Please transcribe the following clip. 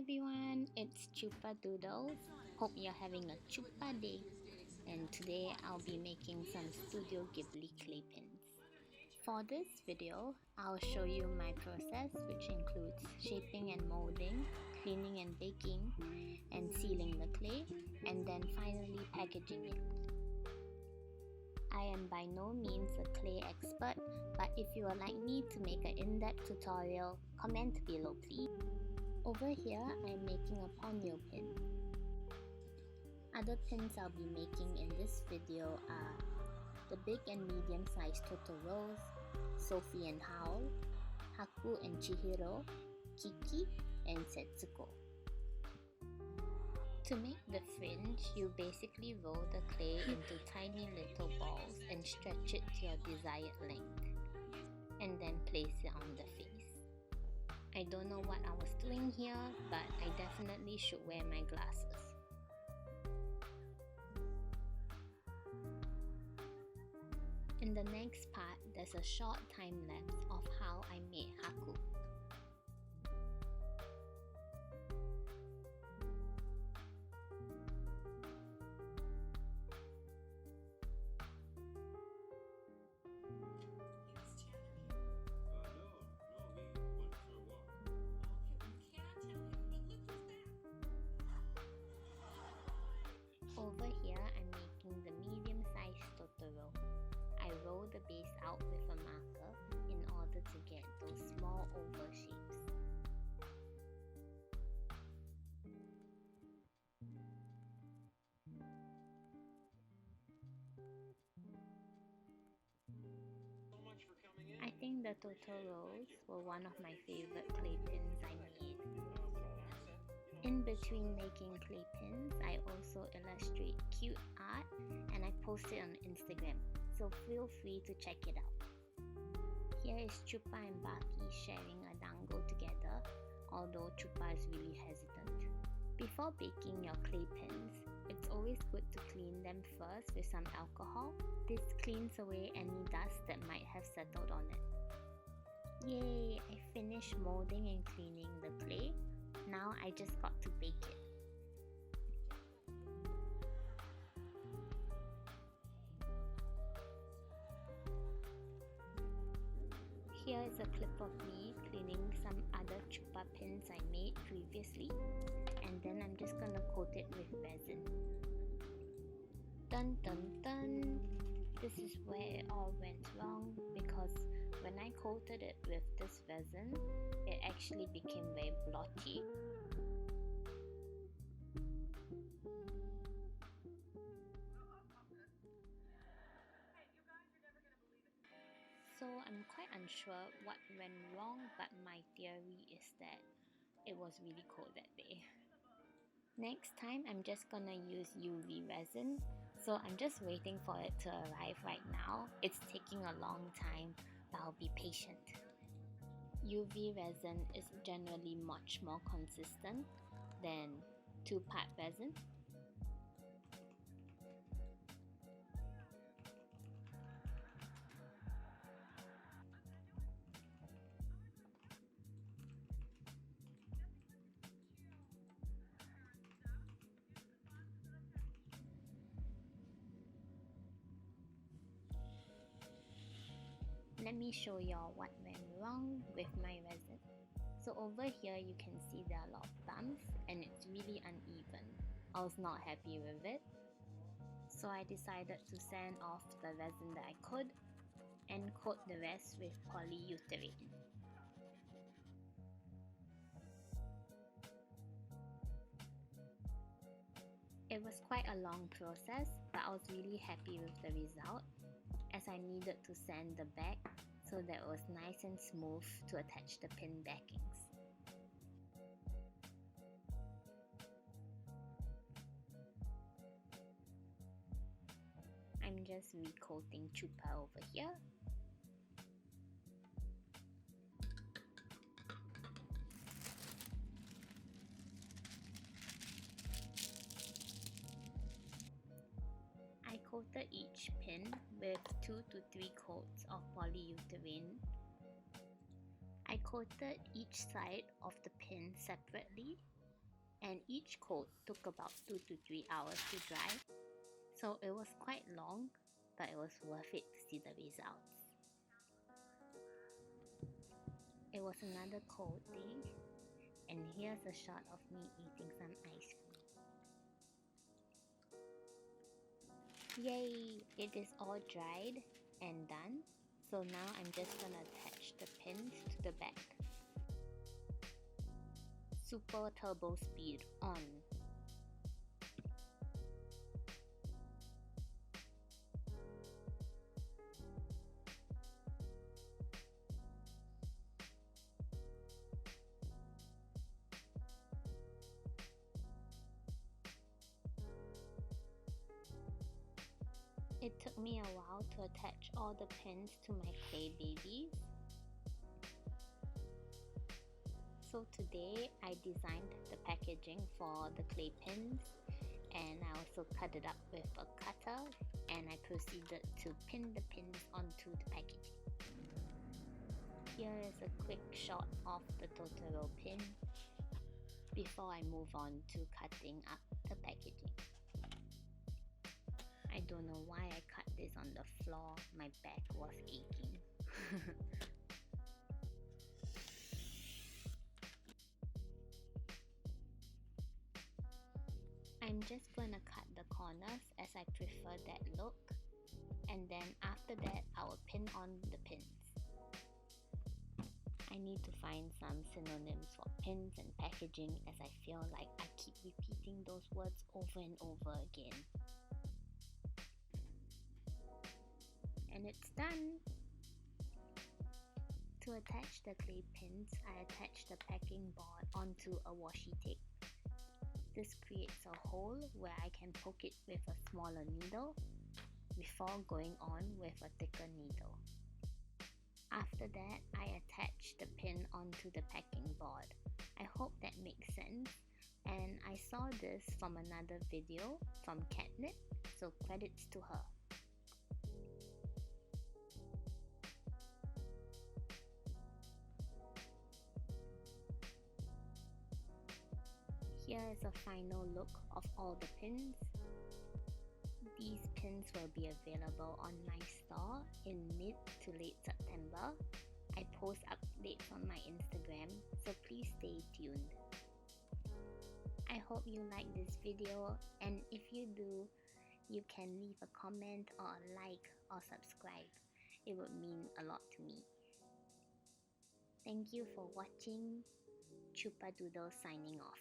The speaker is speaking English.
everyone, it's Chupa Doodles. Hope you're having a chupa day. And today I'll be making some Studio Ghibli clay pins. For this video, I'll show you my process, which includes shaping and molding, cleaning and baking, and sealing the clay, and then finally packaging it. I am by no means a clay expert, but if you would like me to make an in-depth tutorial, comment below please. Over here, I'm making a ponyo pin. Other pins I'll be making in this video are the big and medium sized Totoros, Sophie and Howl, Haku and Chihiro, Kiki, and Setsuko. To make the fringe, you basically roll the clay into tiny little balls and stretch it to your desired length, and then place it on the face. I don't know what I was doing here, but I definitely should wear my glasses. In the next part, there's a short time lapse of how I made Haku. Over here, I'm making the medium-sized Totoro. I roll the base out with a marker in order to get those small oval shapes. I think the Totoros were one of my favorite clay pins I made. In between making clay pins, I also illustrate cute art and I post it on Instagram, so feel free to check it out. Here is Chupa and Baki sharing a dango together, although Chupa is really hesitant. Before baking your clay pins, it's always good to clean them first with some alcohol. This cleans away any dust that might have settled on it. Yay! I finished molding and cleaning the clay. Now I just got to bake it. Here is a clip of me cleaning some other Chupa pins I made previously, and then I'm just gonna coat it with resin. Dun dun dun! This is where it all went wrong, because when I coated it with this resin, it actually became very blotchy. So I'm quite unsure what went wrong, but my theory is that it was really cold that day. Next time, I'm just gonna use UV resin, so I'm just waiting for it to arrive right now. It's taking a long time, but I'll be patient. UV resin is generally much more consistent than 2-part resin. Let me show y'all what went wrong with my resin. So over here you can see there are a lot of bumps and it's really uneven. I was not happy with it. So I decided to sand off the resin that I could and coat the rest with polyurethane. It was quite a long process, but I was really happy with the result, as I needed to sand the back so that it was nice and smooth to attach the pin backings. I'm just recoating Chupa over here. I coated each pin with 2 to 3 coats of polyurethane. I coated each side of the pin separately and each coat took about 2 to 3 hours to dry, so it was quite long, but it was worth it to see the results. It was another cold day, and here's a shot of me eating some ice cream. Yay! It is all dried and done, so now I'm just gonna attach the pins to the back. Super turbo speed on. It took me a while to attach all the pins to my clay babies. So today I designed the packaging for the clay pins, and I also cut it up with a cutter, and I proceeded to pin the pins onto the packaging. Here is a quick shot of the Totoro pin before I move on to cutting up the packaging. I don't know why I cut this on the floor, my back was aching. I'm just gonna cut the corners as I prefer that look, and then after that I will pin on the pins. I need to find some synonyms for pins and packaging, as I feel like I keep repeating those words over and over again. And it's done! To attach the clay pins, I attach the packing board onto a washi tape. This creates a hole where I can poke it with a smaller needle before going on with a thicker needle. After that, I attach the pin onto the packing board. I hope that makes sense, and I saw this from another video from Catnip, so credits to her. Here is a final look of all the pins. These pins will be available on my store in mid to late September. I post updates on my Instagram, so please stay tuned. I hope you like this video, and if you do, you can leave a comment or a like or subscribe. It would mean a lot to me. Thank you for watching. Chupa Doodle signing off.